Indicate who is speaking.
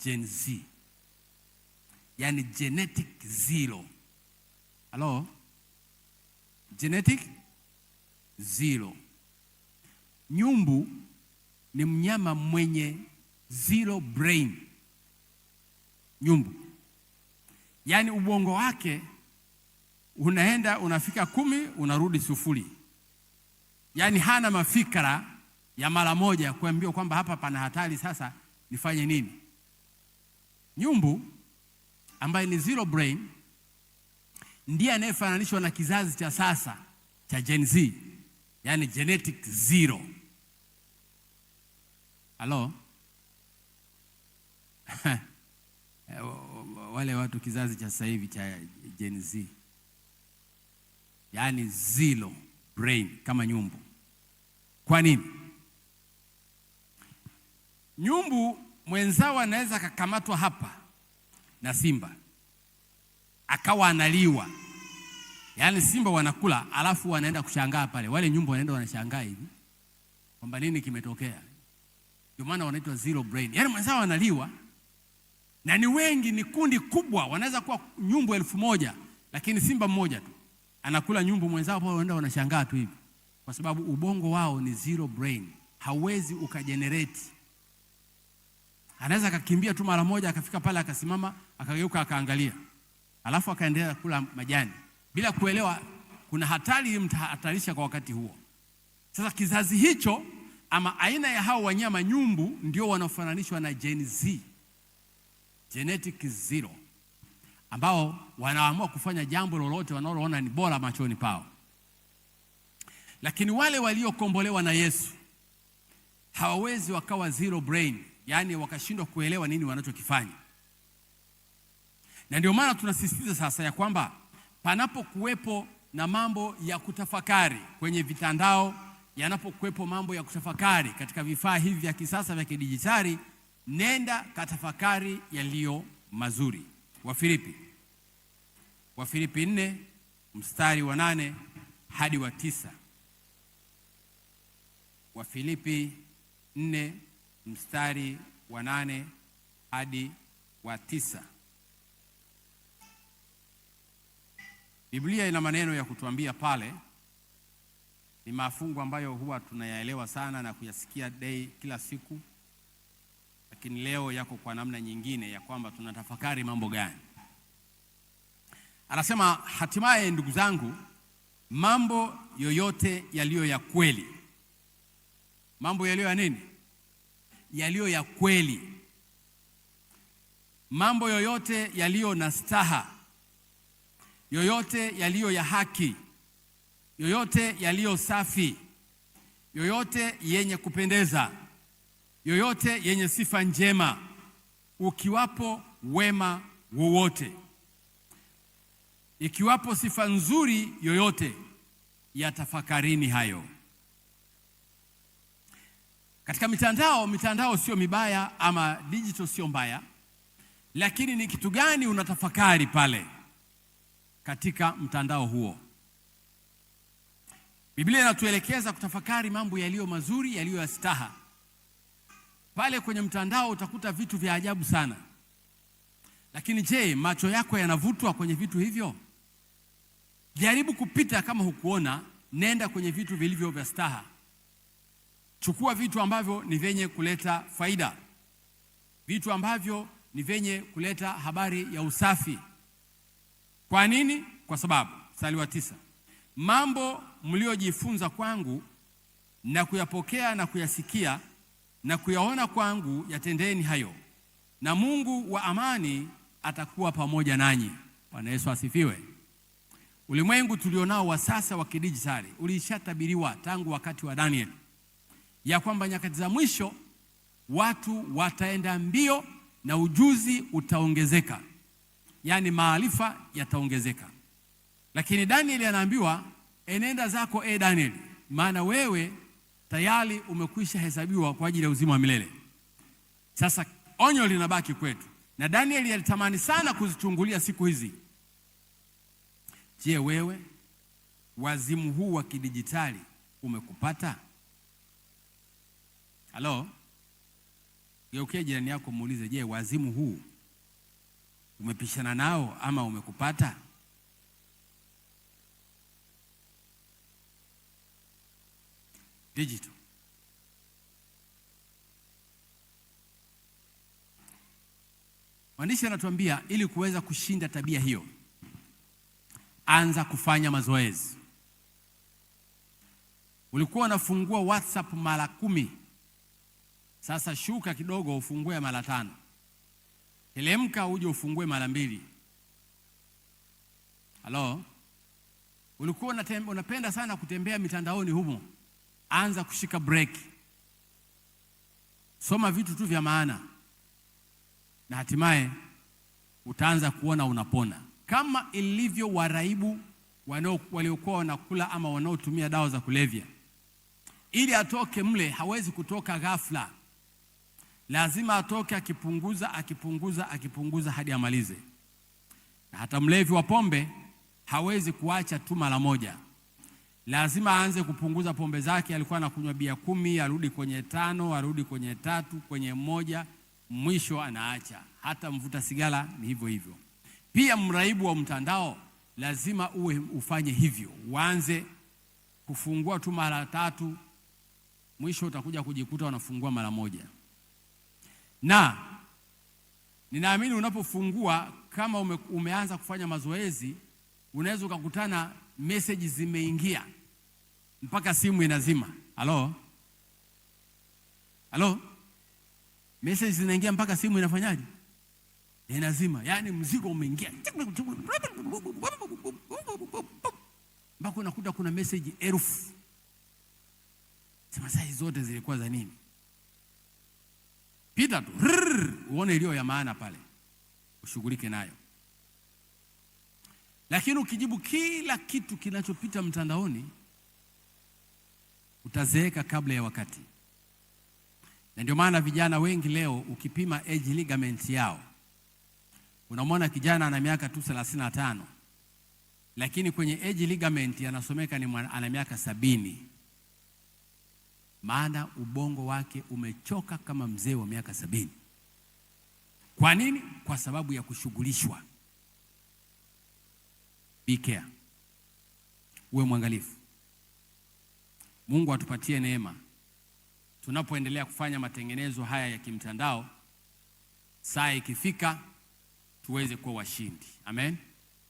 Speaker 1: Gen Z, yani genetic zero. Halo? Genetic zero. Nyumbu ni mnyama mwenye zero brain. Nyumbu, yani ubongo wake unaenda unafika 10 unarudi 0. Yani hana mafikra ya mara moja kuambiwa kwamba hapa pana hatari, sasa nifanye nini. Nyumbu ambaye ni zero brain ndiye anayefananishwa na kizazi cha sasa cha Gen Z, yani genetic zero. Halo? Wale watu kizazi cha sasa hivi cha Gen Z, yani zero brain kama nyumbu. Kwa nini? Nyumbu mwenzao anaweza kakamatwa hapa na simba akawa analiwa, yani simba wanakula alafu wanaenda kushangaa pale, wale nyumbu wanaenda wanashangaa hivi kwamba nini kimetokea. Ndio maana wanaitwa zero brain, yani mwenzao analiwa na ni wengi, ni kundi kubwa, wanaweza kuwa nyumbu 1000, lakini simba mmoja tu anakula nyumbu mwenzao, pale wanaenda wanashangaa tu hivi, kwa sababu ubongo wao ni zero brain. Hauwezi ukagenerate. Anaweza akakimbia tu mara moja akafika pale akasimama akageuka akaangalia, alafu akaendelea kula majani bila kuelewa kuna hatari imhatarisha kwa wakati huo. Sasa kizazi hicho ama aina ya hao wanyama nyumbu ndio wanaofananishwa na Gen Z, genetic zero, ambao wanaamua kufanya jambo lolote wanaloona ni bora machoni pao. Lakini wale waliokombolewa na Yesu hawawezi wakawa zero brain, yani wakashindwa kuelewa nini wanachokifanya. Na ndio maana tunasisitiza sasa ya kwamba panapokuwepo na mambo ya kutafakari kwenye vitandao, yanapokuwepo mambo ya kutafakari katika vifaa hivi vya kisasa vya kidijitali, nenda katafakari yaliyo mazuri. Wafilipi 4 mstari wa 8 hadi wa 9. Wafilipi 4 mstari wa 8 hadi wa 9. Biblia ina maneno ya kutuambia pale. Ni mafungu ambayo huwa tunayaelewa sana na kuyasikia kila siku, lakini leo yako kwa namna nyingine ya kwamba tunatafakari mambo gani. Anasema, hatimaye ndugu zangu, mambo yoyote yaliyo ya kweli. Mambo yaliyo ya nini? Yaliyo ya kweli. Mambo yoyote yaliyo na staha, yoyote yaliyo ya haki, yoyote yaliyo safi, yoyote yenye kupendeza, yoyote yenye sifa njema, ukiwapo wema wowote, ikiwapo sifa nzuri yoyote, yatafakarini hayo. Katika mitandao sio mibaya ama digital sio mbaya, lakini ni kitu gani unatafakari pale katika mtandao huo? Biblia inatuelekeza kutafakari mambo yaliyo mazuri, yaliyo ya staha. Pale kwenye mtandao utakuta vitu vya ajabu sana. Lakini je, macho yako yanavutwa kwenye vitu hivyo? Jaribu kupita, kama hukuona, nenda kwenye vitu vilivyo vya staha. Chukua vitu ambavyo ni vyenye kuleta faida, vitu ambavyo ni vyenye kuleta habari ya usafi. Kwa nini? Kwa sababu mstari wa 9, mambo mliojifunza kwangu na kuyapokea na kuyasikia na kuyaona kwangu, yatendeni hayo, na Mungu wa amani atakuwa pamoja nanyi. Bwana Yesu asifiwe. Ulimwengu tulionao wa sasa wa kidijitali ulishatabiriwa tangu wakati wa Daniel ya kwamba nyakati za mwisho watu wataenda mbio na ujuzi utaongezeka, yani maarifa yataongezeka. Lakini Daniel anaambiwa, enenda zako Daniel, maana wewe tayari umekwisha hesabiwa kwa ajili ya uzima wa milele. Sasa onyo linabaki kwetu, na Daniel alitamani sana kuzichungulia siku hizi. Je, wewe wazimu huu wa kidijitali umekupata? Halo? Geukia jirani yako muulize, je, wazimu huu umepishana nao ama umekupata? Digital. Mwandishi anatuambia ili kuweza kushinda tabia hiyo, anza kufanya mazoezi. Ulikuwa unafungua WhatsApp mara 10. Sasa shuka kidogo ufungue mara 5. Telemka uje ufungue mara 2. Halo? Ulikuwa unapenda sana kutembea mitandaoni humo. Anza kushika break. Soma vitu tu vya maana. Na hatimaye utaanza kuona unapona. Kama ilivyo waraibu waliokuwa wanakula ama wanaotumia dawa za kulevya. Ili atoke mle hawezi kutoka ghafla. Lazima atoke akipunguza hadi amalize. Na hata mlevi wa pombe hawezi kuacha tu mara moja. Lazima aanze kupunguza pombe zake. Alikuwa anakunywa bia 10, arudi kwenye 5, arudi kwenye 3, kwenye 1, mwisho anaacha. Hata mvuta sigara ni hivyo hivyo. Pia mraibu wa mtandao lazima ufanye hivyo. Uanze kufungua tu mara 3, mwisho utakuja kujikuta unafungua mara 1. Na ninaamini unapofungua, kama umeanza kufanya mazoezi, unaweza ukakutana message zimeingia mpaka simu inazima. Halo? Halo? Message zinaingia mpaka simu inafanyaje? Inazima. Yaani mzigo umeingia. Mpaka unakuta kuna message 1000. Sema sasa zote zilikuwa za nini? Pita tu. Uone iliyo ya maana pale. Ushughulike nayo. Lakini ukijibu kila kitu kinachopita mtandaoni, utazeeka kabla ya wakati. Na ndio maana vijana wengi leo ukipima age ligament yao, unamwona kijana ana miaka tu 35, lakini kwenye age ligament yanasomeka ni ana miaka 70. Maana ubongo wake umechoka kama mzee wa miaka 70. Kwa nini? Kwa sababu ya kushughulishwa. Be care. Uwe mwangalifu. Mungu atupatie neema. Tunapoendelea kufanya matengenezo haya ya kimtandao, saa ikifika tuweze kuwa washindi. Amen.